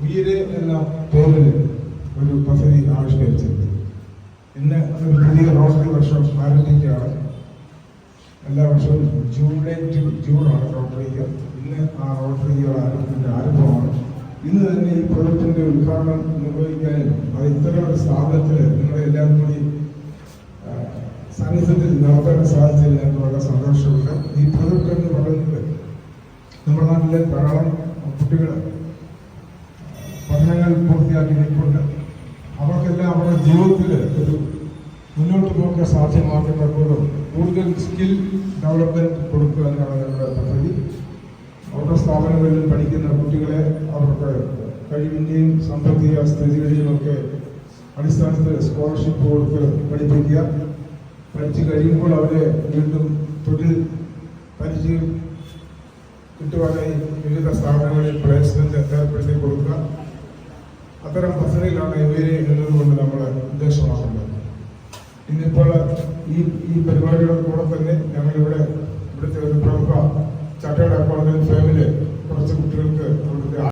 വീര് എന്ന പേരിൽ ഒരു പദ്ധതി ആവിഷ്കരിച്ചത്. ഇന്ന് ഒരു പുതിയ റോട്ടറി വർഷം ആരംഭിക്കുകയാണ്. എല്ലാ വർഷവും ജൂലൈ ടു ജൂണാണ് റോട്ടറിക്ക്. ഇന്ന് ആ റോട്ടറിയുടെ ആരംഭമാണ്. ഇന്ന് തന്നെ ഈ പ്രൊജക്ടിന്റെ ഉദ്ഘാടനം നിർവഹിക്കാനും അത് ഇത്തരം ഒരു സ്ഥാപനത്തിൽ നിങ്ങളെ എല്ലാം കൂടി സാന്നിധ്യത്തിൽ നടത്താൻ സാധിച്ചതിൽ ഞങ്ങൾക്ക് വളരെ സന്തോഷമുണ്ട്. ഈ പ്രൊജക്ട് എന്ന് പറയുന്നത് നമ്മുടെ നാട്ടിലെ ധാരാളം കുട്ടികൾ പഠനങ്ങൾ പൂർത്തിയാക്കി നിൽപ്പുണ്ട്. അവർക്കെല്ലാം അവരുടെ ജീവിതത്തിൽ ഒരു മുന്നോട്ട് പോക്ക് സാധ്യമാക്കുന്നതോടും കൂടുതൽ സ്കിൽ ഡെവലപ്മെന്റ് കൊടുക്കുക എന്നാണ് ഞങ്ങളുടെ പദ്ധതി. ഓരോ സ്ഥാപനങ്ങളിലും പഠിക്കുന്ന കുട്ടികളെ അവർക്ക് കഴിവിൻ്റെയും സാമ്പത്തിക സ്ഥിതിയുടെയും ഒക്കെ അടിസ്ഥാനത്തിൽ സ്കോളർഷിപ്പ് കൊടുത്ത് പഠിപ്പിക്കുക. പഠിച്ചു കഴിയുമ്പോൾ അവരെ വീണ്ടും തൊഴിൽ പരിചയം കിട്ടുവാനായി വിവിധ സ്ഥാപനങ്ങളിൽ പ്ലേസ്മെന്റ് ഏർപ്പെടുത്തി കൊടുക്കുക. അത്തരം പദ്ധതികളാണ് ഇവരെ എന്നതുകൊണ്ട് നമ്മൾ ഉദ്ദേശമാക്കുന്നത്. ഇന്നിപ്പോൾ ഈ പരിപാടിയുടെ കൂടെ തന്നെ ഞങ്ങളിവിടെ ഇവിടുത്തെ ഒരു പ്രമുഖ ചാർട്ടേഡ് അക്കൗണ്ടന്റ് ഫേമില്